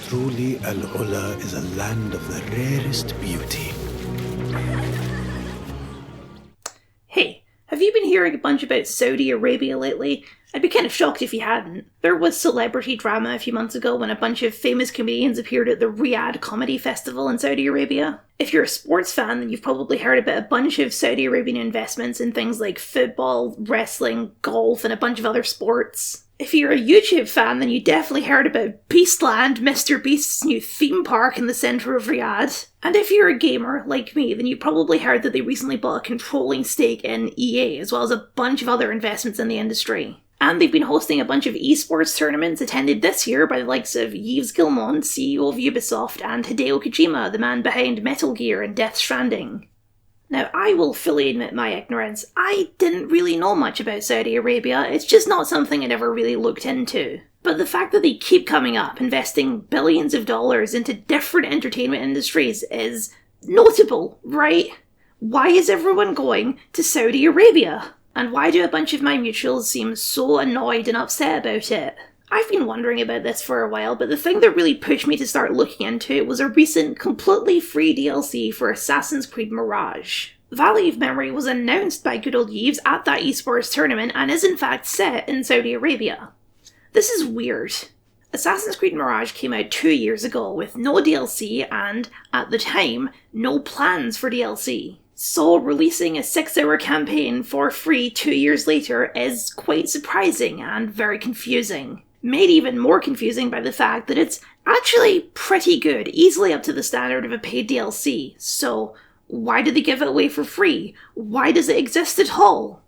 Truly, Al-Ula is a land of the rarest beauty. Hey, have you been hearing a bunch about Saudi Arabia lately? I'd be kind of shocked if you hadn't. There was celebrity drama a few months ago when a bunch of famous comedians appeared at the Riyadh Comedy Festival in Saudi Arabia. If you're a sports fan, then you've probably heard about a bunch of Saudi Arabian investments in things like football, wrestling, golf, and a bunch of other sports. If you're a YouTube fan, then you definitely heard about Beastland, Mr. Beast's new theme park in the centre of Riyadh. And if you're a gamer, like me, then you probably heard that they recently bought a controlling stake in EA, as well as a bunch of other investments in the industry. And they've been hosting a bunch of esports tournaments attended this year by the likes of Yves Guillemot, CEO of Ubisoft, and Hideo Kojima, the man behind Metal Gear and Death Stranding. Now, I will fully admit my ignorance. I didn't really know much about Saudi Arabia. It's just not something I'd ever really looked into. But the fact that they keep coming up, investing billions of dollars into different entertainment industries is notable, right? Why is everyone going to Saudi Arabia? And why do a bunch of my mutuals seem so annoyed and upset about it? I've been wondering about this for a while, but the thing that really pushed me to start looking into it was a recent completely free DLC for Assassin's Creed Mirage. Valley of Memory was announced by good old Yves at that esports tournament and is in fact set in Saudi Arabia. This is weird. Assassin's Creed Mirage came out 2 years ago with no DLC and, at the time, no plans for DLC. So releasing a 6-hour campaign for free 2 years later is quite surprising and very confusing. Made even more confusing by the fact that it's actually pretty good, easily up to the standard of a paid DLC. So why did they give it away for free? Why does it exist at all?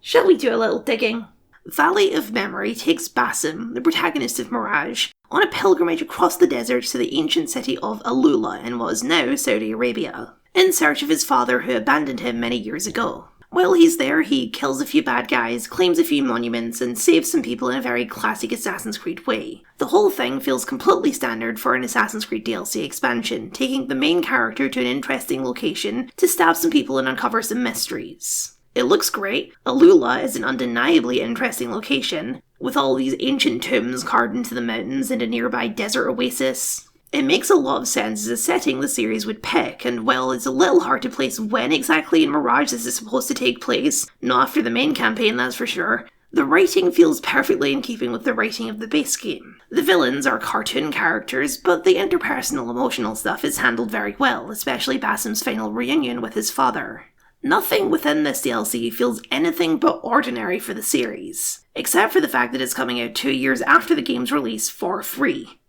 Shall we do a little digging? Valley of Memory takes Basim, the protagonist of Mirage, on a pilgrimage across the desert to the ancient city of Alula in what is now Saudi Arabia, in search of his father who abandoned him many years ago. While he's there, he kills a few bad guys, claims a few monuments, and saves some people in a very classic Assassin's Creed way. The whole thing feels completely standard for an Assassin's Creed DLC expansion, taking the main character to an interesting location to stab some people and uncover some mysteries. It looks great. Alula is an undeniably interesting location, with all these ancient tombs carved into the mountains and a nearby desert oasis. It makes a lot of sense as a setting the series would pick, and while it's a little hard to place when exactly in Mirage this is supposed to take place, not after the main campaign that's for sure, the writing feels perfectly in keeping with the writing of the base game. The villains are cartoon characters, but the interpersonal emotional stuff is handled very well, especially Basim's final reunion with his father. Nothing within this DLC feels anything but ordinary for the series, except for the fact that it's coming out 2 years after the game's release for free.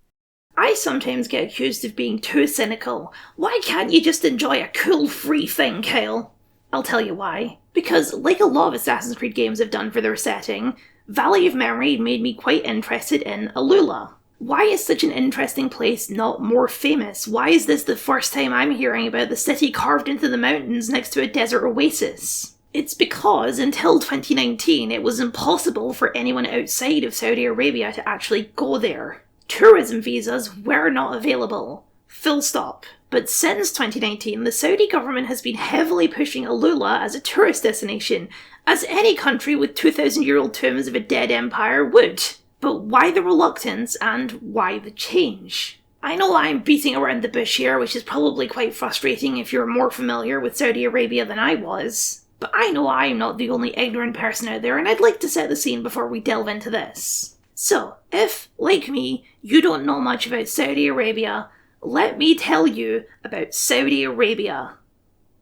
I sometimes get accused of being too cynical. Why can't you just enjoy a cool free thing, Kyle? I'll tell you why. Because, like a lot of Assassin's Creed games have done for their setting, Valley of Memory made me quite interested in Alula. Why is such an interesting place not more famous? Why is this the first time I'm hearing about the city carved into the mountains next to a desert oasis? It's because, until 2019, it was impossible for anyone outside of Saudi Arabia to actually go there. Tourism visas were not available. Full stop. But since 2019, the Saudi government has been heavily pushing Alula as a tourist destination, as any country with 2,000-year-old tombs of a dead empire would. But why the reluctance and why the change? I know I'm beating around the bush here, which is probably quite frustrating if you're more familiar with Saudi Arabia than I was. But I know I'm not the only ignorant person out there, and I'd like to set the scene before we delve into this. So, if, like me, you don't know much about Saudi Arabia, let me tell you about Saudi Arabia.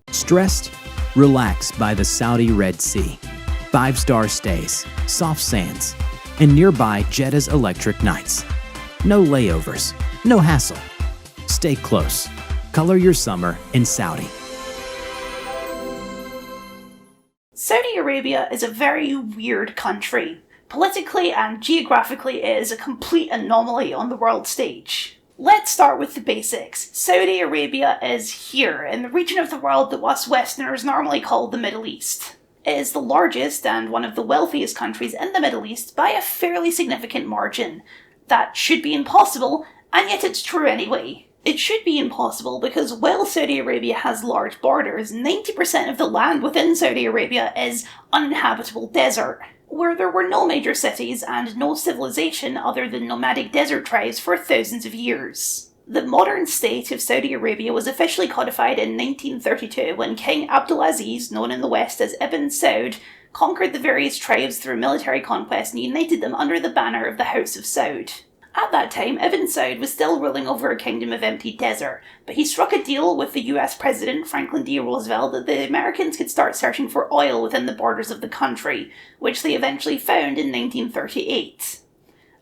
Stressed? Relax by the Saudi Red Sea. 5-star stays, soft sands, and nearby Jeddah's electric nights. No layovers, no hassle. Stay close. Color your summer in Saudi. Saudi Arabia is a very weird country. Politically and geographically, it is a complete anomaly on the world stage. Let's start with the basics. Saudi Arabia is here, in the region of the world that us Westerners normally call the Middle East. It is the largest and one of the wealthiest countries in the Middle East by a fairly significant margin. That should be impossible, and yet it's true anyway. It should be impossible because while Saudi Arabia has large borders, 90% of the land within Saudi Arabia is uninhabitable desert. where there were no major cities and no civilization other than nomadic desert tribes for thousands of years. The modern state of Saudi Arabia was officially codified in 1932 when King Abdulaziz, known in the West as Ibn Saud, conquered the various tribes through military conquest and united them under the banner of the House of Saud. At that time, Ibn Saud was still ruling over a kingdom of empty desert, but he struck a deal with the US President Franklin D. Roosevelt that the Americans could start searching for oil within the borders of the country, which they eventually found in 1938.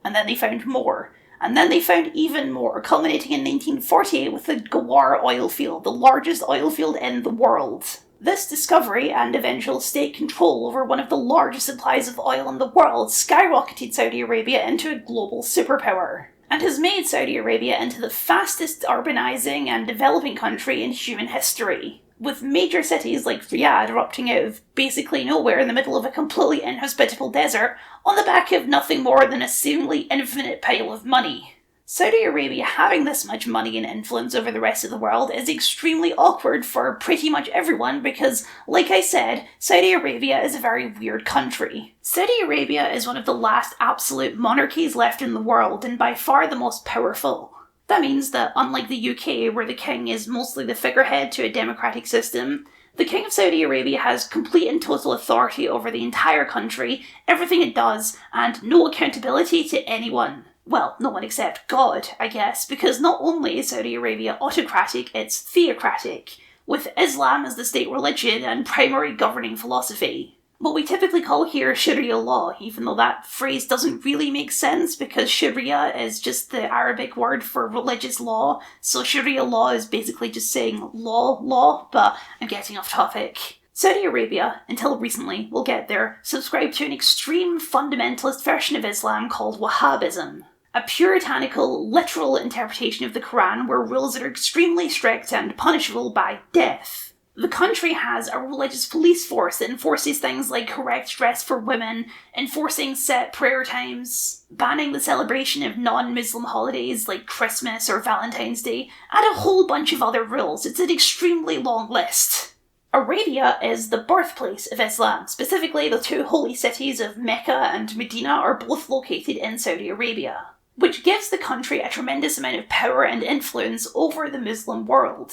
And then they found more. And then they found even more, culminating in 1948 with the Ghawar oil field, the largest oil field in the world. This discovery and eventual state control over one of the largest supplies of oil in the world skyrocketed Saudi Arabia into a global superpower, and has made Saudi Arabia into the fastest urbanizing and developing country in human history, with major cities like Riyadh erupting out of basically nowhere in the middle of a completely inhospitable desert on the back of nothing more than a seemingly infinite pile of money. Saudi Arabia having this much money and influence over the rest of the world is extremely awkward for pretty much everyone because, like I said, Saudi Arabia is a very weird country. Saudi Arabia is one of the last absolute monarchies left in the world and by far the most powerful. That means that, unlike the UK, where the king is mostly the figurehead to a democratic system, the King of Saudi Arabia has complete and total authority over the entire country, everything it does, and no accountability to anyone. Well, no one except God, I guess, because not only is Saudi Arabia autocratic, it's theocratic, with Islam as the state religion and primary governing philosophy. What we typically call here Sharia law, even though that phrase doesn't really make sense because Sharia is just the Arabic word for religious law, so Sharia law is basically just saying law, but I'm getting off topic. Saudi Arabia, until recently, we'll get there, subscribed to an extreme fundamentalist version of Islam called Wahhabism. A puritanical, literal interpretation of the Quran where rules are extremely strict and punishable by death. The country has a religious police force that enforces things like correct dress for women, enforcing set prayer times, banning the celebration of non-Muslim holidays like Christmas or Valentine's Day, and a whole bunch of other rules. It's an extremely long list. Arabia is the birthplace of Islam. Specifically, the two holy cities of Mecca and Medina are both located in Saudi Arabia, which gives the country a tremendous amount of power and influence over the Muslim world.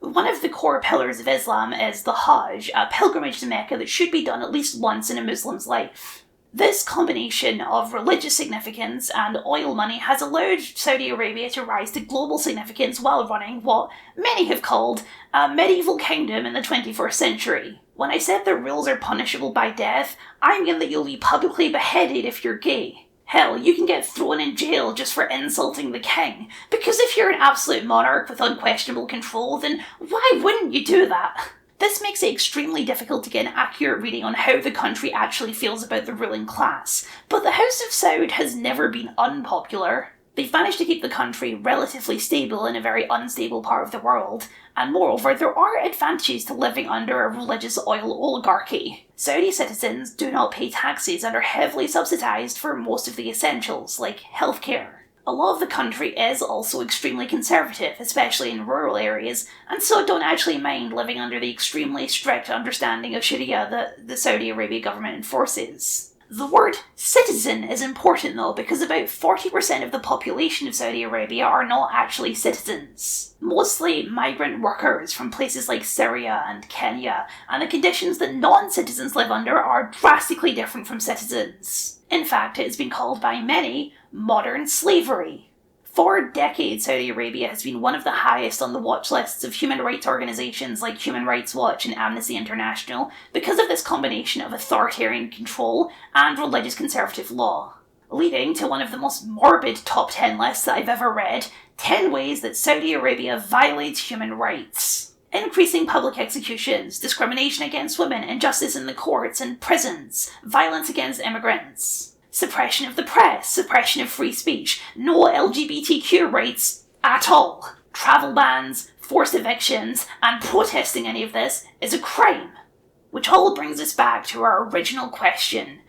One of the core pillars of Islam is the Hajj, a pilgrimage to Mecca that should be done at least once in a Muslim's life. This combination of religious significance and oil money has allowed Saudi Arabia to rise to global significance while running what many have called a medieval kingdom in the 21st century. When I said the rules are punishable by death, I mean that you'll be publicly beheaded if you're gay. Hell, you can get thrown in jail just for insulting the king, because if you're an absolute monarch with unquestionable control, then why wouldn't you do that? This makes it extremely difficult to get an accurate reading on how the country actually feels about the ruling class, but the House of Saud has never been unpopular. They've managed to keep the country relatively stable in a very unstable part of the world, and moreover, there are advantages to living under a religious oil oligarchy. Saudi citizens do not pay taxes and are heavily subsidised for most of the essentials, like healthcare. A lot of the country is also extremely conservative, especially in rural areas, and so don't actually mind living under the extremely strict understanding of Sharia that the Saudi Arabia government enforces. The word citizen is important though, because about 40% of the population of Saudi Arabia are not actually citizens. Mostly migrant workers from places like Syria and Kenya, and the conditions that non-citizens live under are drastically different from citizens. In fact, it has been called by many modern slavery. For decades, Saudi Arabia has been one of the highest on the watch lists of human rights organisations like Human Rights Watch and Amnesty International because of this combination of authoritarian control and religious conservative law, leading to one of the most morbid top 10 lists that I've ever read, 10 ways that Saudi Arabia violates human rights. Increasing public executions, discrimination against women, injustice in the courts and prisons, violence against immigrants. Suppression of the press, suppression of free speech, no LGBTQ rights at all. Travel bans, forced evictions, and protesting any of this is a crime. Which all brings us back to our original question.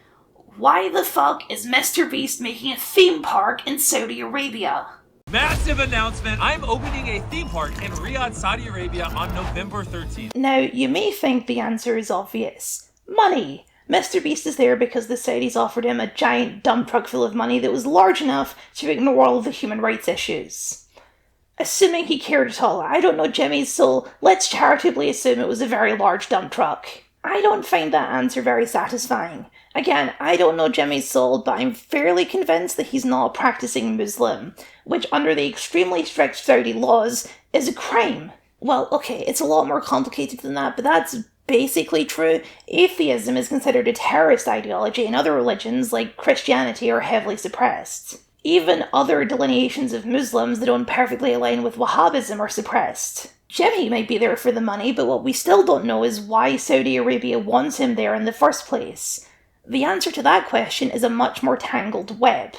Why the fuck is Mr. Beast making a theme park in Saudi Arabia? Massive announcement! I'm opening a theme park in Riyadh, Saudi Arabia on November 13th. Now, you may think the answer is obvious. Money. Mr. Beast is there because the Saudis offered him a giant dump truck full of money that was large enough to ignore all of the human rights issues. Assuming he cared at all, I don't know Jimmy's, so let's charitably assume it was a very large dump truck. I don't find that answer very satisfying. Again, I don't know Jimmy's soul, but I'm fairly convinced that he's not a practicing Muslim, which under the extremely strict Saudi laws is a crime. Well, okay, it's a lot more complicated than that, but that's basically true. Atheism is considered a terrorist ideology, and other religions, like Christianity, are heavily suppressed. Even other delineations of Muslims that don't perfectly align with Wahhabism are suppressed. Jimmy might be there for the money, but what we still don't know is why Saudi Arabia wants him there in the first place. The answer to that question is a much more tangled web.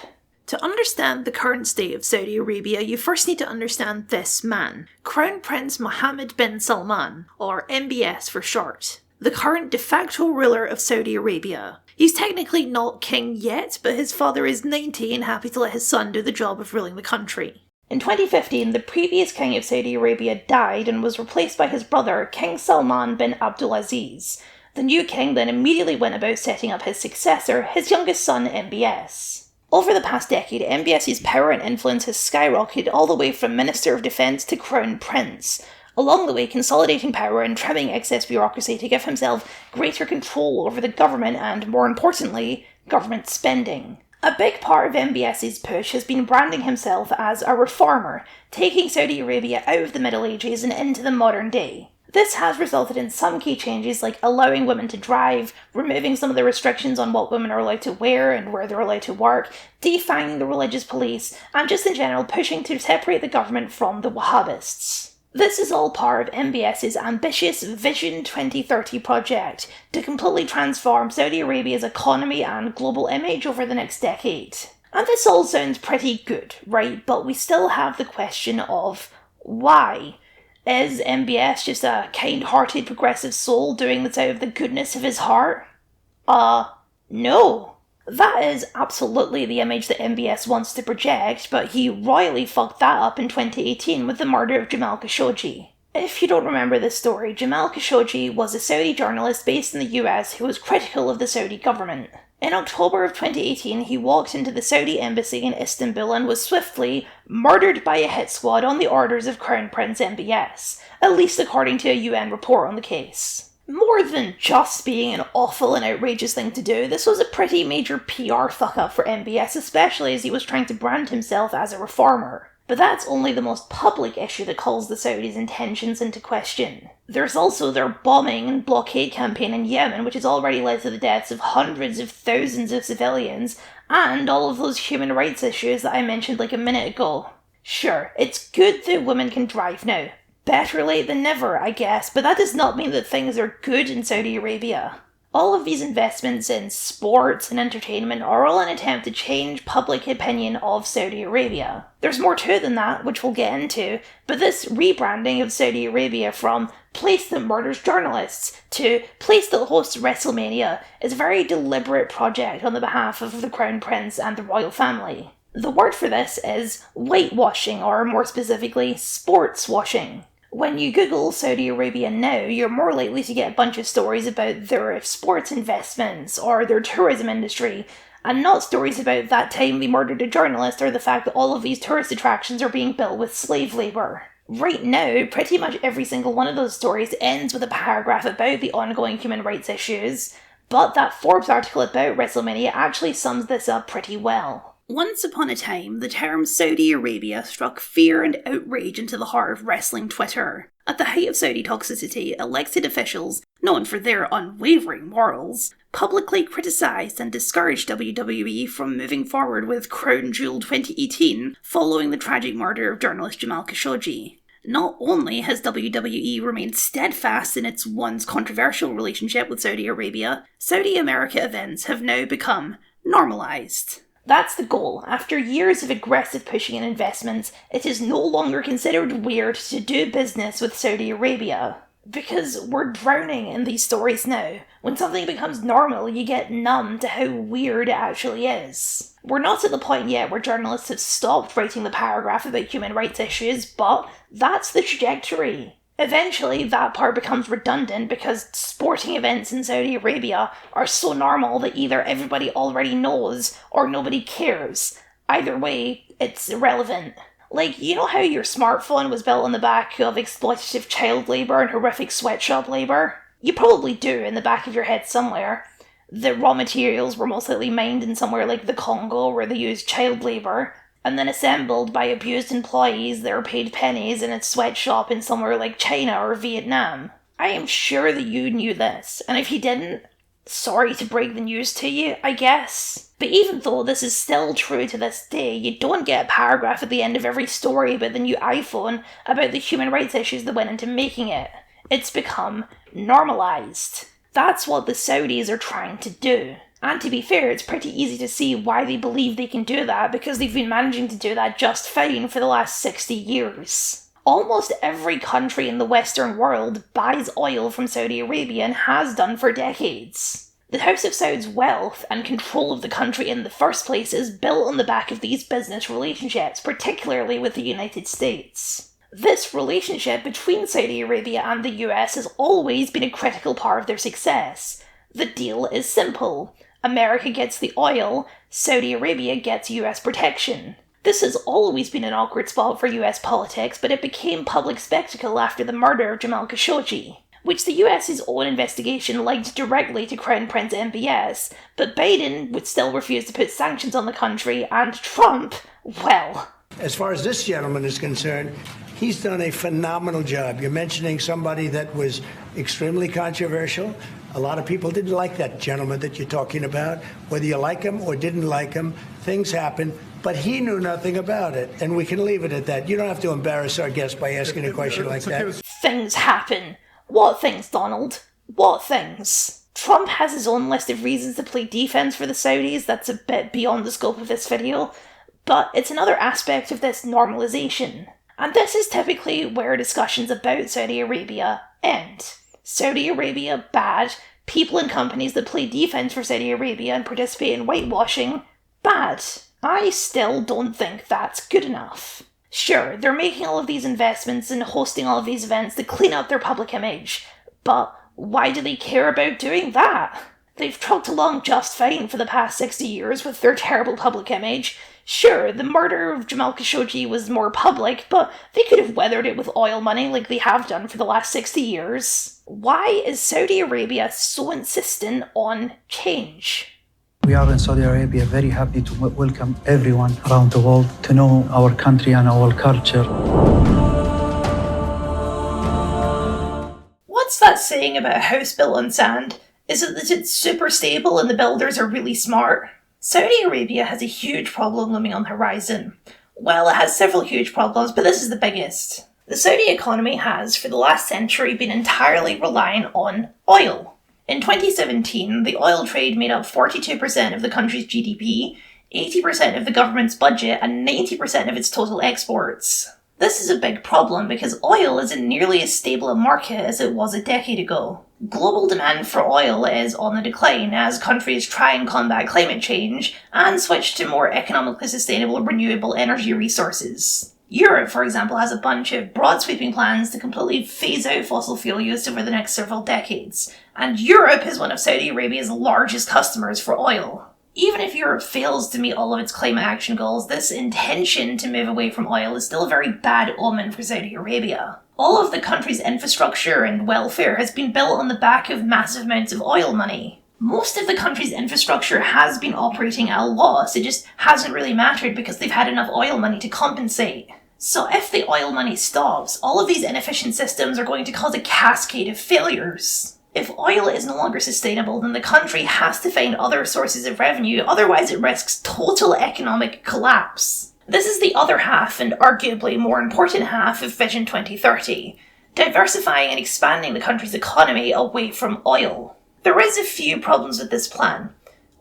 To understand the current state of Saudi Arabia, you first need to understand this man, Crown Prince Mohammed bin Salman, or MBS for short, the current de facto ruler of Saudi Arabia. He's technically not king yet, but his father is 90 and happy to let his son do the job of ruling the country. In 2015, the previous king of Saudi Arabia died and was replaced by his brother, King Salman bin Abdulaziz. The new king then immediately went about setting up his successor, his youngest son, MBS. Over the past decade, MBS's power and influence has skyrocketed all the way from Minister of Defence to Crown Prince, along the way consolidating power and trimming excess bureaucracy to give himself greater control over the government and, more importantly, government spending. A big part of MBS's push has been branding himself as a reformer, taking Saudi Arabia out of the Middle Ages and into the modern day. This has resulted in some key changes like allowing women to drive, removing some of the restrictions on what women are allowed to wear and where they're allowed to work, defanging the religious police, and just in general pushing to separate the government from the Wahhabists. This is all part of MBS's ambitious Vision 2030 project to completely transform Saudi Arabia's economy and global image over the next decade. And this all sounds pretty good, right? But we still have the question of why? Is MBS just a kind-hearted progressive soul doing this out of the goodness of his heart? No. That is absolutely the image that MBS wants to project, but he royally fucked that up in 2018 with the murder of Jamal Khashoggi. If you don't remember this story, Jamal Khashoggi was a Saudi journalist based in the US who was critical of the Saudi government. In October of 2018, he walked into the Saudi embassy in Istanbul and was swiftly murdered by a hit squad on the orders of Crown Prince MBS, at least according to a UN report on the case. More than just being an awful and outrageous thing to do, this was a pretty major PR fuck-up for MBS, especially as he was trying to brand himself as a reformer. But that's only the most public issue that calls the Saudis' intentions into question. There's also their bombing and blockade campaign in Yemen, which has already led to the deaths of hundreds of thousands of civilians, and all of those human rights issues that I mentioned like a minute ago. Sure, it's good that women can drive now. Better late than never, I guess, but that does not mean that things are good in Saudi Arabia. All of these investments in sports and entertainment are all an attempt to change public opinion of Saudi Arabia. There's more to it than that, which we'll get into, but this rebranding of Saudi Arabia from place that murders journalists to place that hosts WrestleMania is a very deliberate project on the behalf of the Crown Prince and the royal family. The word for this is whitewashing, or more specifically, sports washing. When you Google Saudi Arabia now, you're more likely to get a bunch of stories about their sports investments or their tourism industry, and not stories about that time they murdered a journalist or the fact that all of these tourist attractions are being built with slave labour. Right now, pretty much every single one of those stories ends with a paragraph about the ongoing human rights issues, but that Forbes article about WrestleMania actually sums this up pretty well. Once upon a time, the term Saudi Arabia struck fear and outrage into the heart of wrestling Twitter. At the height of Saudi toxicity, elected officials, known for their unwavering morals, publicly criticised and discouraged WWE from moving forward with Crown Jewel 2018 following the tragic murder of journalist Jamal Khashoggi. Not only has WWE remained steadfast in its once controversial relationship with Saudi Arabia, Saudi America events have now become normalised. That's the goal. After years of aggressive pushing and investments, it is no longer considered weird to do business with Saudi Arabia. Because we're drowning in these stories now. When something becomes normal, you get numb to how weird it actually is. We're not at the point yet where journalists have stopped writing the paragraph about human rights issues, but that's the trajectory. Eventually, that part becomes redundant because sporting events in Saudi Arabia are so normal that either everybody already knows or nobody cares. Either way, it's irrelevant. Like, you know how your smartphone was built on the back of exploitative child labour and horrific sweatshop labour? You probably do in the back of your head somewhere. The raw materials were most likely mined in somewhere like the Congo where they used child labour, and then assembled by abused employees that are paid pennies in a sweatshop in somewhere like China or Vietnam. I am sure that you knew this, and if you didn't, sorry to break the news to you, I guess. But even though this is still true to this day, you don't get a paragraph at the end of every story about the new iPhone about the human rights issues that went into making it. It's become normalised. That's what the Saudis are trying to do. And to be fair, it's pretty easy to see why they believe they can do that, because they've been managing to do that just fine for the last 60 years. Almost every country in the Western world buys oil from Saudi Arabia and has done for decades. The House of Saud's wealth and control of the country in the first place is built on the back of these business relationships, particularly with the United States. This relationship between Saudi Arabia and the US has always been a critical part of their success. The deal is simple. America gets the oil, Saudi Arabia gets US protection. This has always been an awkward spot for US politics, but it became public spectacle after the murder of Jamal Khashoggi, which the US's own investigation linked directly to Crown Prince MBS, but Biden would still refuse to put sanctions on the country, and Trump, well... As far as this gentleman is concerned, he's done a phenomenal job. You're mentioning somebody that was extremely controversial. A lot of people didn't like that gentleman that you're talking about. Whether you like him or didn't like him, things happen. But he knew nothing about it, and we can leave it at that. You don't have to embarrass our guest by asking a question like that. Things happen. What things, Donald? What things? Trump has his own list of reasons to play defense for the Saudis. That's a bit beyond the scope of this video. But it's another aspect of this normalization. And this is typically where discussions about Saudi Arabia end. Saudi Arabia, bad. People and companies that play defense for Saudi Arabia and participate in whitewashing, bad. I still don't think that's good enough. Sure, they're making all of these investments and hosting all of these events to clean up their public image, but why do they care about doing that? They've trucked along just fine for the past 60 years with their terrible public image. Sure, the murder of Jamal Khashoggi was more public, but they could have weathered it with oil money like they have done for the last 60 years. Why is Saudi Arabia so insistent on change? We are in Saudi Arabia very happy to welcome everyone around the world to know our country and our culture. What's that saying about a house built on sand? Is it that it's super stable and the builders are really smart? Saudi Arabia has a huge problem looming on the horizon. Well, it has several huge problems, but this is the biggest. The Saudi economy has, for the last century, been entirely reliant on oil. In 2017, the oil trade made up 42% of the country's GDP, 80% of the government's budget, and 90% of its total exports. This is a big problem because oil isn't nearly as stable a market as it was a decade ago. Global demand for oil is on the decline as countries try and combat climate change and switch to more economically sustainable renewable energy resources. Europe, for example, has a bunch of broad-sweeping plans to completely phase out fossil fuel use over the next several decades, and Europe is one of Saudi Arabia's largest customers for oil. Even if Europe fails to meet all of its climate action goals, this intention to move away from oil is still a very bad omen for Saudi Arabia. All of the country's infrastructure and welfare has been built on the back of massive amounts of oil money. Most of the country's infrastructure has been operating at a loss, it just hasn't really mattered because they've had enough oil money to compensate. So if the oil money stops, all of these inefficient systems are going to cause a cascade of failures. If oil is no longer sustainable, then the country has to find other sources of revenue, otherwise it risks total economic collapse. This is the other half, and arguably more important half, of Vision 2030, diversifying and expanding the country's economy away from oil. There is a few problems with this plan.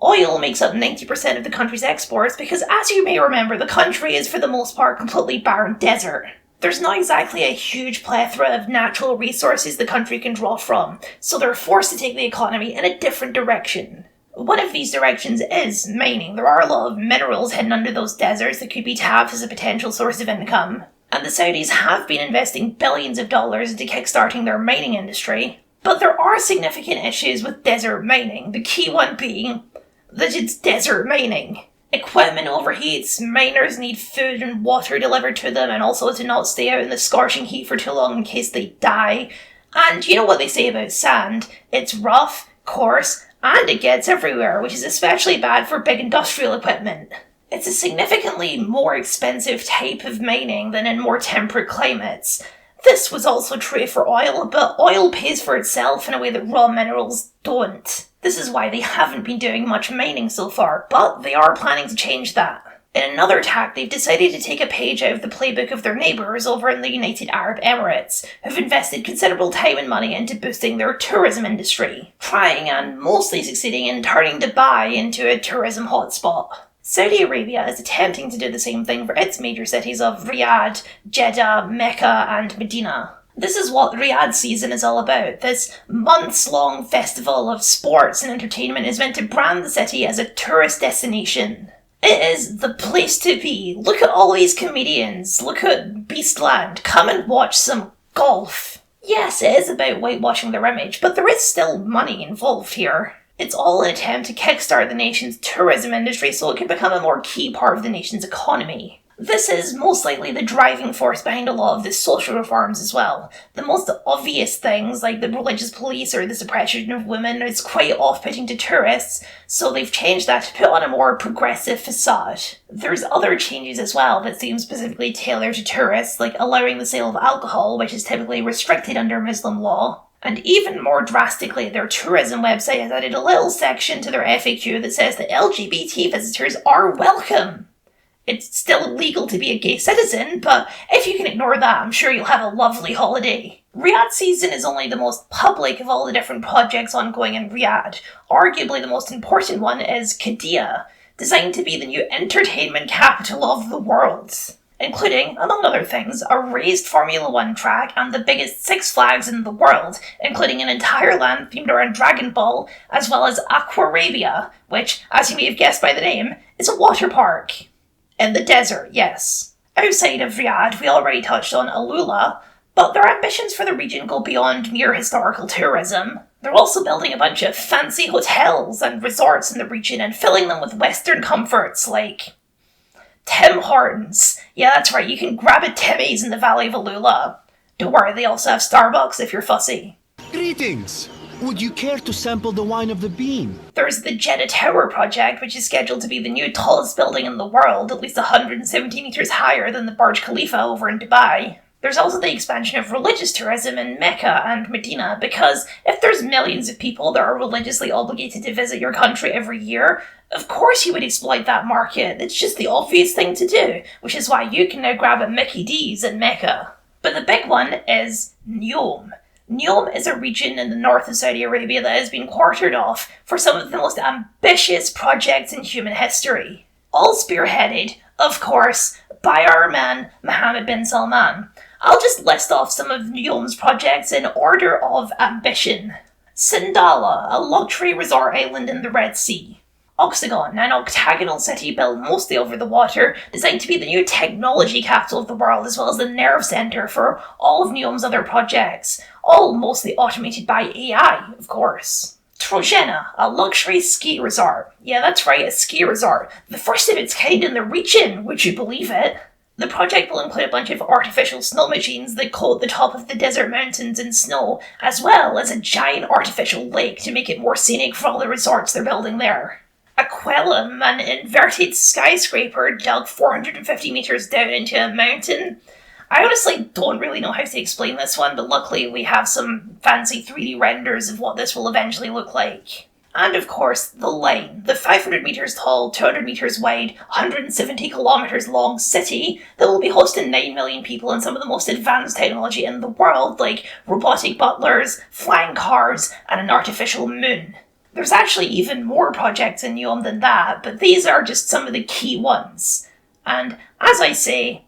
Oil makes up 90% of the country's exports because, as you may remember, the country is for the most part completely barren desert. There's not exactly a huge plethora of natural resources the country can draw from, so they're forced to take the economy in a different direction. One of these directions is mining. There are a lot of minerals hidden under those deserts that could be tapped as a potential source of income. And and the Saudis have been investing billions of dollars into kickstarting their mining industry. But there are significant issues with desert mining, the key one being that it's desert mining. Equipment overheats, miners need food and water delivered to them, and also to not stay out in the scorching heat for too long in case they die. And you know what they say about sand? It's rough, coarse, and it gets everywhere, which is especially bad for big industrial equipment. It's a significantly more expensive type of mining than in more temperate climates. This was also true for oil, but oil pays for itself in a way that raw minerals don't. This is why they haven't been doing much mining so far, but they are planning to change that. In another tack, they've decided to take a page out of the playbook of their neighbours over in the United Arab Emirates, who've invested considerable time and money into boosting their tourism industry, trying and mostly succeeding in turning Dubai into a tourism hotspot. Saudi Arabia is attempting to do the same thing for its major cities of Riyadh, Jeddah, Mecca, and Medina. This is what Riyadh season is all about. This months-long festival of sports and entertainment is meant to brand the city as a tourist destination. It is the place to be. Look at all these comedians. Look at Beastland. Come and watch some golf. Yes, it is about whitewashing their image, but there is still money involved here. It's all an attempt to kickstart the nation's tourism industry so it can become a more key part of the nation's economy. This is most likely the driving force behind a lot of the social reforms as well. The most obvious things, like the religious police or the suppression of women, is quite off-putting to tourists, so they've changed that to put on a more progressive facade. There's other changes as well that seem specifically tailored to tourists, like allowing the sale of alcohol, which is typically restricted under Muslim law. And even more drastically, their tourism website has added a little section to their FAQ that says that LGBT visitors are welcome. It's still illegal to be a gay citizen, but if you can ignore that, I'm sure you'll have a lovely holiday. Riyadh season is only the most public of all the different projects ongoing in Riyadh. Arguably the most important one is Qiddiya, designed to be the new entertainment capital of the world, including, among other things, a raised Formula One track and the biggest Six Flags in the world, including an entire land themed around Dragon Ball, as well as Aquarabia, which, as you may have guessed by the name, is a water park. In the desert, yes. Outside of Riyadh, we already touched on Alula, but their ambitions for the region go beyond mere historical tourism. They're also building a bunch of fancy hotels and resorts in the region and filling them with Western comforts like Tim Hortons. Yeah, that's right, you can grab a Timmy's in the Valley of Alula. Don't worry, they also have Starbucks if you're fussy. Greetings! Would you care to sample the wine of the bean? There's the Jeddah Tower project, which is scheduled to be the new tallest building in the world, at least 170 metres higher than the Burj Khalifa over in Dubai. There's also the expansion of religious tourism in Mecca and Medina, because if there's millions of people that are religiously obligated to visit your country every year, of course you would exploit that market. It's just the obvious thing to do, which is why you can now grab a Mickey D's in Mecca. But the big one is Neom. Neom is a region in the north of Saudi Arabia that has been quartered off for some of the most ambitious projects in human history. All spearheaded, of course, by our man Mohammed bin Salman. I'll just list off some of Neom's projects in order of ambition. Sindala, a luxury resort island in the Red Sea. Oxagon, an octagonal city built mostly over the water, designed to be the new technology capital of the world, as well as the nerve centre for all of Neom's other projects, all mostly automated by AI, of course. Trojena, a luxury ski resort. Yeah, that's right, a ski resort. The first of its kind in the region, would you believe it? The project will include a bunch of artificial snow machines that coat the top of the desert mountains in snow, as well as a giant artificial lake to make it more scenic for all the resorts they're building there. Aquelum, an inverted skyscraper dug 450 metres down into a mountain. I honestly don't really know how to explain this one, but luckily we have some fancy 3D renders of what this will eventually look like. And of course, the Line, the 500 metres tall, 200 metres wide, 170 kilometres long city that will be hosting 9 million people and some of the most advanced technology in the world, like robotic butlers, flying cars, and an artificial moon. There's actually even more projects in Neom than that, but these are just some of the key ones. And, as I say,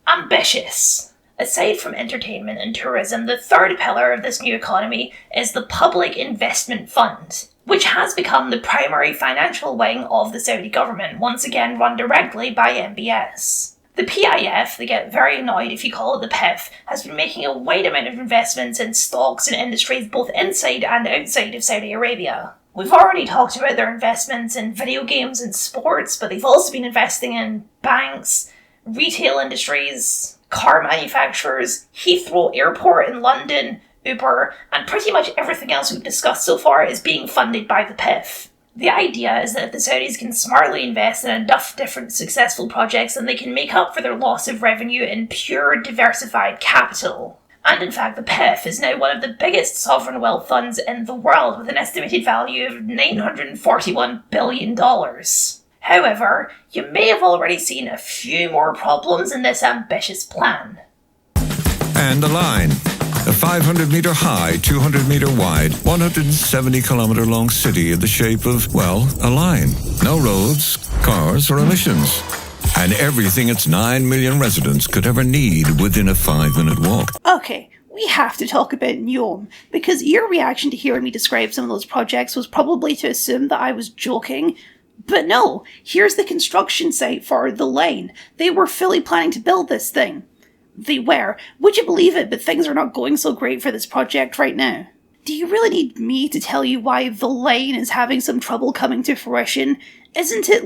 ambitious. Aside from entertainment and tourism, the third pillar of this new economy is the Public Investment Fund, which has become the primary financial wing of the Saudi government, once again run directly by MBS. The PIF, they get very annoyed if you call it the PIF, has been making a wide amount of investments in stocks and industries both inside and outside of Saudi Arabia. We've already talked about their investments in video games and sports, but they've also been investing in banks, retail industries, car manufacturers, Heathrow Airport in London, Uber, and pretty much everything else we've discussed so far is being funded by the PIF. The idea is that if the Saudis can smartly invest in enough different successful projects, then they can make up for their loss of revenue in pure diversified capital. And in fact, the PIF is now one of the biggest sovereign wealth funds in the world, with an estimated value of $941 billion. However, you may have already seen a few more problems in this ambitious plan. And the line. A 500-meter high, 200-meter wide, 170-kilometer long city in the shape of, well, a line. No roads, cars, or emissions. And everything its 9 million residents could ever need within a 5-minute walk. Okay, we have to talk about Neom, because your reaction to hearing me describe some of those projects was probably to assume that I was joking. But no, here's the construction site for the line. They were fully planning to build this thing. They were. Would you believe it, but things are not going so great for this project right now. Do you really need me to tell you why the line is having some trouble coming to fruition? Isn't it,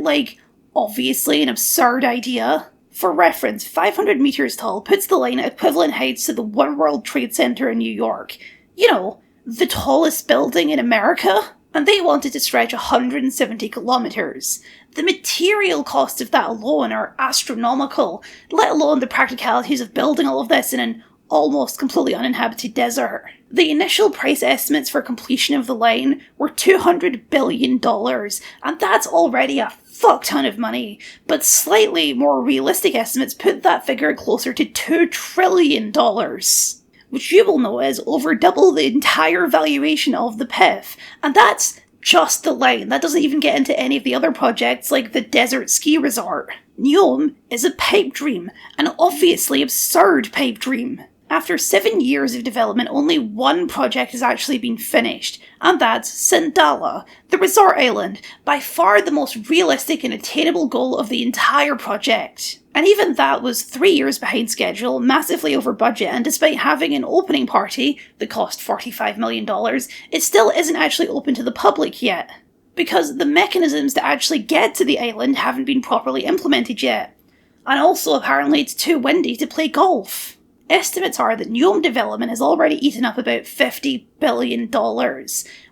obviously an absurd idea? For reference, 500 meters tall puts the line at equivalent heights to the One World Trade Center in New York. You know, the tallest building in America? And they wanted to stretch 170 kilometers. The material costs of that alone are astronomical, let alone the practicalities of building all of this in an almost completely uninhabited desert. The initial price estimates for completion of the line were $200 billion, and that's already a fuck ton of money, but slightly more realistic estimates put that figure closer to $2 trillion. Which you will know is over double the entire valuation of the PIF, and that's just the line. That doesn't even get into any of the other projects like the desert ski resort. Neom is a pipe dream, an obviously absurd pipe dream. After 7 years of development, only one project has actually been finished, and that's Sindala, the resort island, by far the most realistic and attainable goal of the entire project. And even that was 3 years behind schedule, massively over budget, and despite having an opening party that cost $45 million, it still isn't actually open to the public yet, because the mechanisms to actually get to the island haven't been properly implemented yet. And also apparently it's too windy to play golf. Estimates are that Neom development has already eaten up about $50 billion,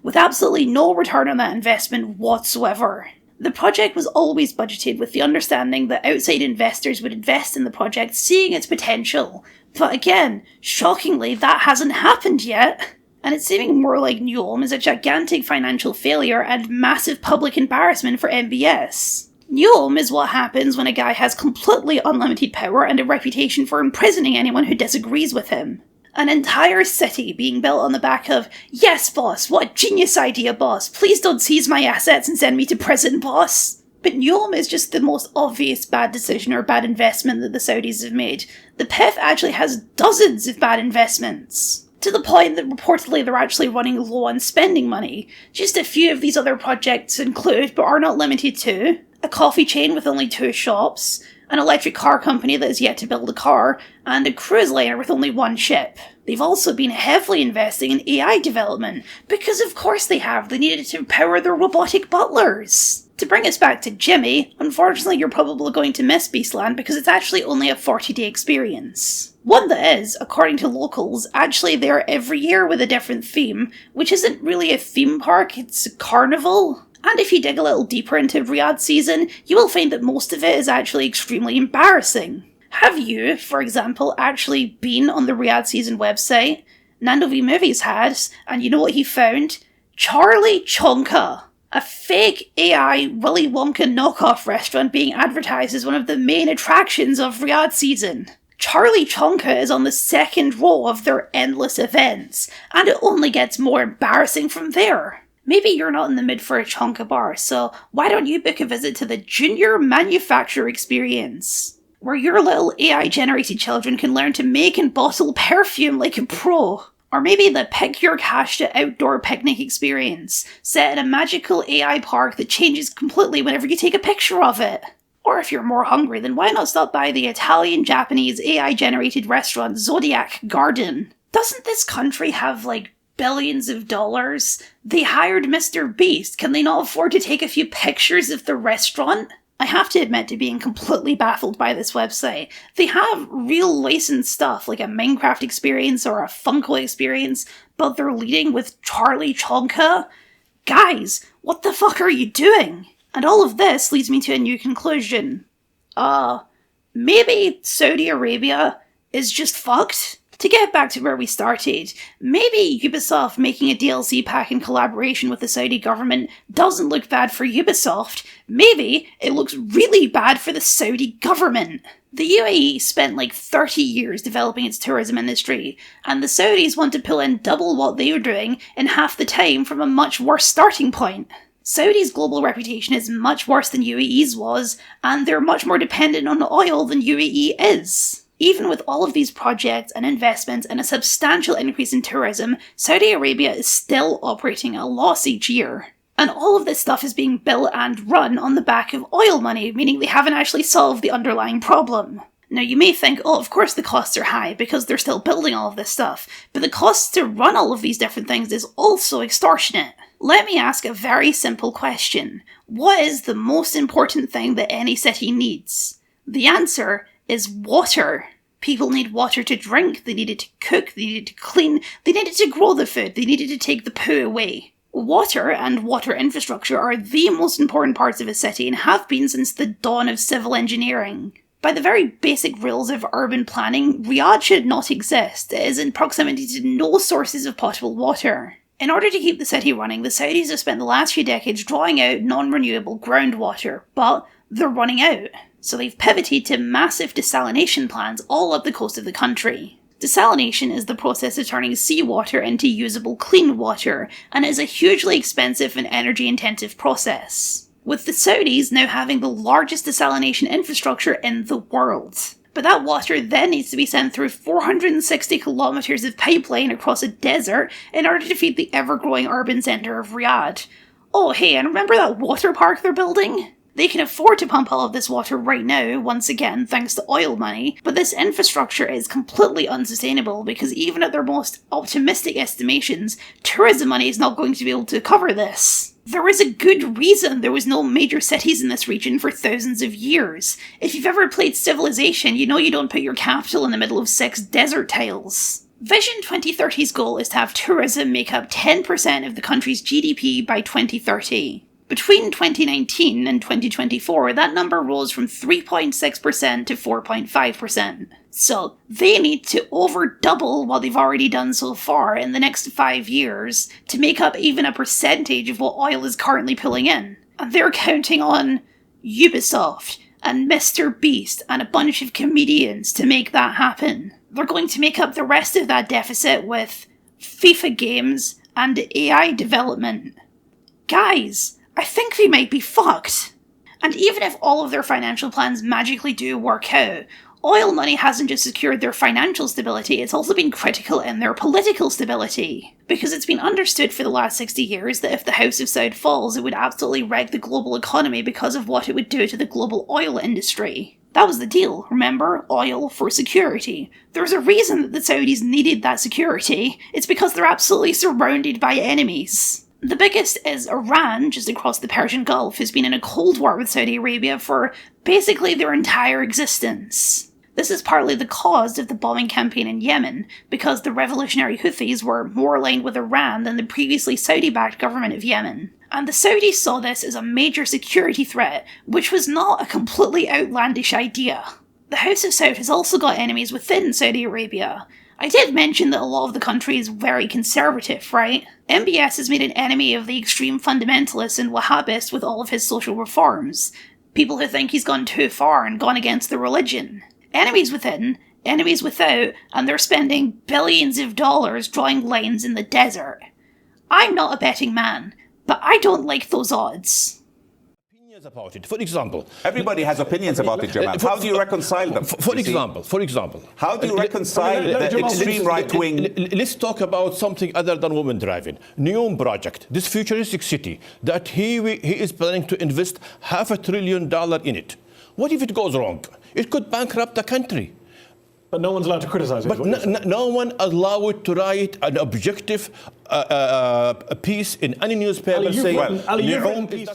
with absolutely no return on that investment whatsoever. The project was always budgeted with the understanding that outside investors would invest in the project, seeing its potential. But again, shockingly, that hasn't happened yet. And it's seeming more like Neom is a gigantic financial failure and massive public embarrassment for MBS. Neom is what happens when a guy has completely unlimited power and a reputation for imprisoning anyone who disagrees with him. An entire city being built on the back of, yes boss, what a genius idea boss, please don't seize my assets and send me to prison boss. But Neom is just the most obvious bad decision or bad investment that the Saudis have made. The PIF actually has dozens of bad investments, to the point that reportedly they're actually running low on spending money. Just a few of these other projects include, but are not limited to, a coffee chain with only 2 shops, an electric car company that is yet to build a car, and a cruise liner with only 1 ship. They've also been heavily investing in AI development, because of course they have, they needed to empower their robotic butlers. To bring us back to Jimmy, unfortunately you're probably going to miss Beastland because it's actually only a 40-day experience. One that is, according to locals, actually there every year with a different theme, which isn't really a theme park, it's a carnival. And if you dig a little deeper into Riyadh season, you will find that most of it is actually extremely embarrassing. Have you, for example, actually been on the Riyadh season website? Nando V Movies has, and you know what he found? Charlie Chonka, a fake AI Willy Wonka knockoff restaurant being advertised as one of the main attractions of Riyadh season. Charlie Chonka is on the 2nd row of their endless events, and it only gets more embarrassing from there. Maybe you're not in the mood for a Chonka bar, so why don't you book a visit to the Junior Manufacturer Experience, where your little AI-generated children can learn to make and bottle perfume like a pro. Or maybe the Pick Your Cash to Outdoor Picnic Experience, set in a magical AI park that changes completely whenever you take a picture of it. Or if you're more hungry, then why not stop by the Italian-Japanese AI-generated restaurant Zodiac Garden? Doesn't this country have, billions of dollars? They hired Mr. Beast. Can they not afford to take a few pictures of the restaurant? I have to admit to being completely baffled by this website. They have real licensed stuff, like a Minecraft experience or a Funko experience, but they're leading with Charlie Chonka? Guys, what the fuck are you doing? And all of this leads me to a new conclusion. Maybe Saudi Arabia is just fucked? To get back to where we started, maybe Ubisoft making a DLC pack in collaboration with the Saudi government doesn't look bad for Ubisoft. Maybe it looks really bad for the Saudi government. The UAE spent 30 years developing its tourism industry, and the Saudis want to pull in double what they were doing in half the time from a much worse starting point. Saudi's global reputation is much worse than UAE's was, and they're much more dependent on oil than UAE is. Even with all of these projects and investments and a substantial increase in tourism, Saudi Arabia is still operating at a loss each year. And all of this stuff is being built and run on the back of oil money, meaning they haven't actually solved the underlying problem. Now you may think, of course the costs are high because they're still building all of this stuff, but the cost to run all of these different things is also extortionate. Let me ask a very simple question. What is the most important thing that any city needs? The answer is water. People need water to drink, they need it to cook, they need it to clean, they need it to grow the food, they need it to take the poo away. Water and water infrastructure are the most important parts of a city and have been since the dawn of civil engineering. By the very basic rules of urban planning, Riyadh should not exist. It is in proximity to no sources of potable water. In order to keep the city running, the Saudis have spent the last few decades drawing out non-renewable groundwater, but they're running out. So they've pivoted to massive desalination plants all up the coast of the country. Desalination is the process of turning seawater into usable clean water, and is a hugely expensive and energy-intensive process, with the Saudis now having the largest desalination infrastructure in the world. But that water then needs to be sent through 460 kilometers of pipeline across a desert in order to feed the ever-growing urban centre of Riyadh. Oh hey, and remember that water park they're building? They can afford to pump all of this water right now, once again thanks to oil money, but this infrastructure is completely unsustainable because even at their most optimistic estimations, tourism money is not going to be able to cover this. There is a good reason there was no major cities in this region for thousands of years. If you've ever played Civilization, you know you don't put your capital in the middle of 6 desert tiles. Vision 2030's goal is to have tourism make up 10% of the country's GDP by 2030. Between 2019 and 2024, that number rose from 3.6% to 4.5%. So they need to over double what they've already done so far in the next 5 years to make up even a percentage of what oil is currently pulling in. And they're counting on Ubisoft and Mr. Beast and a bunch of comedians to make that happen. They're going to make up the rest of that deficit with FIFA games and AI development. Guys, I think they might be fucked. And even if all of their financial plans magically do work out, oil money hasn't just secured their financial stability, it's also been critical in their political stability. Because it's been understood for the last 60 years that if the House of Saud falls, it would absolutely wreck the global economy because of what it would do to the global oil industry. That was the deal, remember? Oil for security. There's a reason that the Saudis needed that security. It's because they're absolutely surrounded by enemies. The biggest is Iran, just across the Persian Gulf, who's been in a cold war with Saudi Arabia for basically their entire existence. This is partly the cause of the bombing campaign in Yemen, because the revolutionary Houthis were more aligned with Iran than the previously Saudi-backed government of Yemen. And the Saudis saw this as a major security threat, which was not a completely outlandish idea. The House of Saud has also got enemies within Saudi Arabia. I did mention that a lot of the country is very conservative, right? MBS has made an enemy of the extreme fundamentalists and Wahhabists with all of his social reforms. People who think he's gone too far and gone against the religion. Enemies within, enemies without, and they're spending billions of dollars drawing lines in the desert. I'm not a betting man, but I don't like those odds. About it. For example, everybody has opinions about it, Jamal. How do you reconcile them? For example, how do you reconcile the extreme right wing? Let's talk about something other than women driving. Neom project, this futuristic city that he is planning to invest $500 billion in it. What if it goes wrong? It could bankrupt the country. But no one's allowed to criticize it. But no one allowed to write an objective piece in any newspaper saying, your own piece.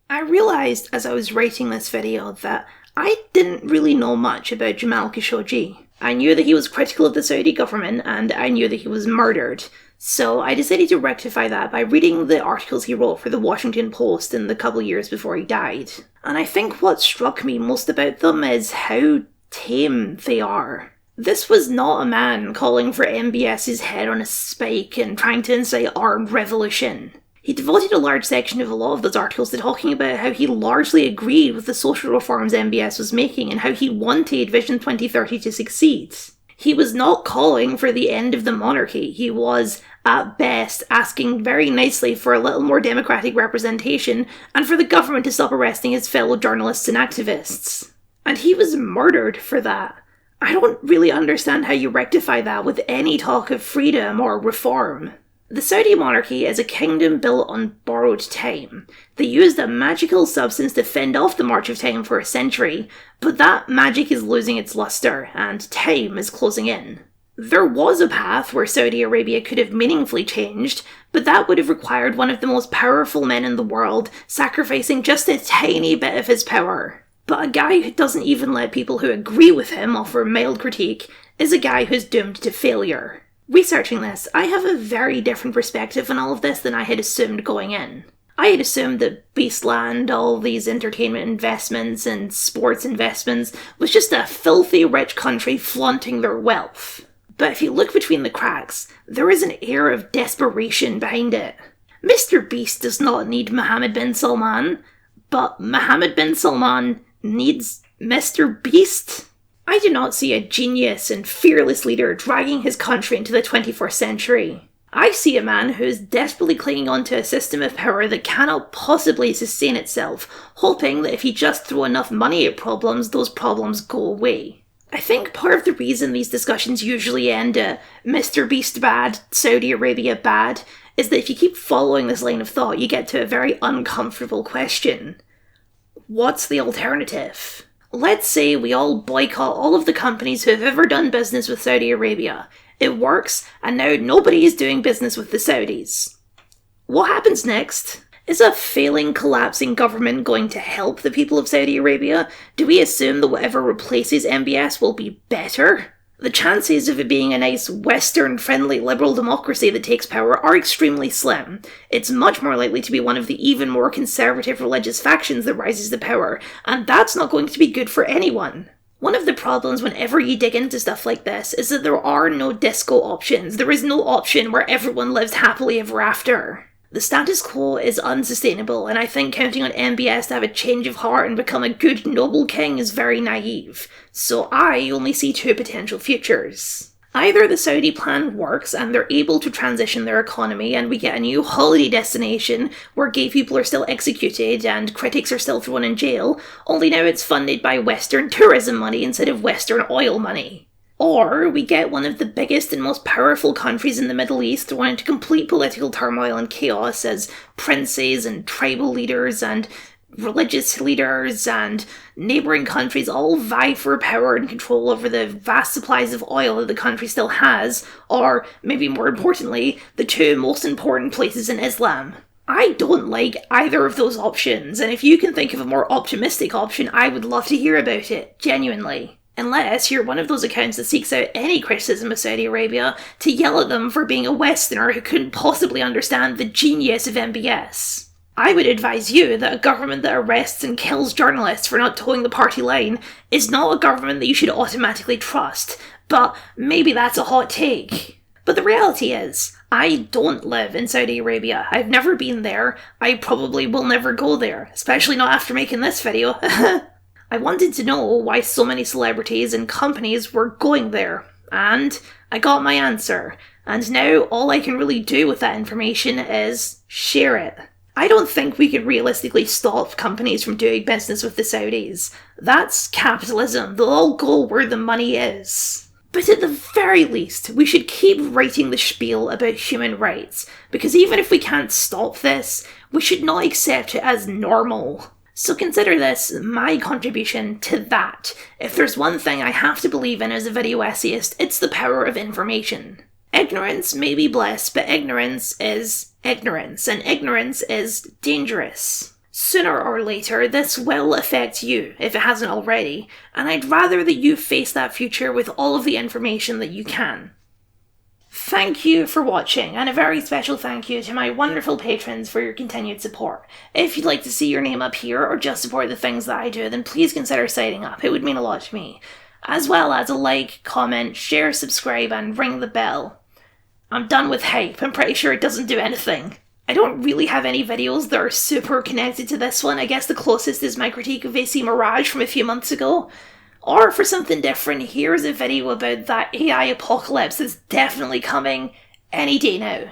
I realized as I was writing this video that I didn't really know much about Jamal Khashoggi. I knew that he was critical of the Saudi government, and I knew that he was murdered. So I decided to rectify that by reading the articles he wrote for the Washington Post in the couple years before he died. And I think what struck me most about them is how tame they are. This was not a man calling for MBS's head on a spike and trying to incite armed revolution. He devoted a large section of a lot of those articles to talking about how he largely agreed with the social reforms MBS was making and how he wanted Vision 2030 to succeed. He was not calling for the end of the monarchy. He was, at best, asking very nicely for a little more democratic representation and for the government to stop arresting his fellow journalists and activists. And he was murdered for that. I don't really understand how you rectify that with any talk of freedom or reform. The Saudi monarchy is a kingdom built on borrowed time. They used a magical substance to fend off the march of time for a century, but that magic is losing its luster, and time is closing in. There was a path where Saudi Arabia could have meaningfully changed, but that would have required one of the most powerful men in the world sacrificing just a tiny bit of his power. But a guy who doesn't even let people who agree with him offer mild critique is a guy who's doomed to failure. Researching this, I have a very different perspective on all of this than I had assumed going in. I had assumed that Beastland, all these entertainment investments and sports investments, was just a filthy rich country flaunting their wealth. But if you look between the cracks, there is an air of desperation behind it. Mr. Beast does not need Mohammed bin Salman, but Mohammed bin Salman needs Mr. Beast. I do not see a genius and fearless leader dragging his country into the 21st century. I see a man who is desperately clinging onto a system of power that cannot possibly sustain itself, hoping that if he just throw enough money at problems, those problems go away. I think part of the reason these discussions usually end at Mr. Beast bad, Saudi Arabia bad, is that if you keep following this line of thought, you get to a very uncomfortable question. What's the alternative? Let's say we all boycott all of the companies who have ever done business with Saudi Arabia. It works, and now nobody is doing business with the Saudis. What happens next? Is a failing, collapsing government going to help the people of Saudi Arabia? Do we assume that whatever replaces MBS will be better? The chances of it being a nice Western-friendly liberal democracy that takes power are extremely slim. It's much more likely to be one of the even more conservative religious factions that rises to power, and that's not going to be good for anyone. One of the problems whenever you dig into stuff like this is that there are no disco options. There is no option where everyone lives happily ever after. The status quo is unsustainable, and I think counting on MBS to have a change of heart and become a good, noble king is very naive. So I only see two potential futures. Either the Saudi plan works and they're able to transition their economy and we get a new holiday destination where gay people are still executed and critics are still thrown in jail, only now it's funded by Western tourism money instead of Western oil money. Or we get one of the biggest and most powerful countries in the Middle East thrown into complete political turmoil and chaos as princes and tribal leaders and religious leaders and neighbouring countries all vie for power and control over the vast supplies of oil that the country still has, or, maybe more importantly, the two most important places in Islam. I don't like either of those options, and if you can think of a more optimistic option, I would love to hear about it, genuinely. Unless you're one of those accounts that seeks out any criticism of Saudi Arabia to yell at them for being a Westerner who couldn't possibly understand the genius of MBS. I would advise you that a government that arrests and kills journalists for not towing the party line is not a government that you should automatically trust, but maybe that's a hot take. But the reality is, I don't live in Saudi Arabia. I've never been there. I probably will never go there, especially not after making this video. I wanted to know why so many celebrities and companies were going there, and I got my answer, and now all I can really do with that information is share it. I don't think we could realistically stop companies from doing business with the Saudis. That's capitalism. They'll all go where the money is. But at the very least, we should keep writing the spiel about human rights, because even if we can't stop this, we should not accept it as normal. So consider this my contribution to that. If there's one thing I have to believe in as a video essayist, it's the power of information. Ignorance may be bliss, but ignorance is ignorance, and ignorance is dangerous. Sooner or later, this will affect you, if it hasn't already, and I'd rather that you face that future with all of the information that you can. Thank you for watching, and a very special thank you to my wonderful patrons for your continued support. If you'd like to see your name up here, or just support the things that I do, then please consider signing up, it would mean a lot to me. As well as a like, comment, share, subscribe, and ring the bell. I'm done with hype, I'm pretty sure it doesn't do anything. I don't really have any videos that are super connected to this one. I guess the closest is my critique of AC Mirage from a few months ago. Or for something different, here's a video about that AI apocalypse that's definitely coming any day now.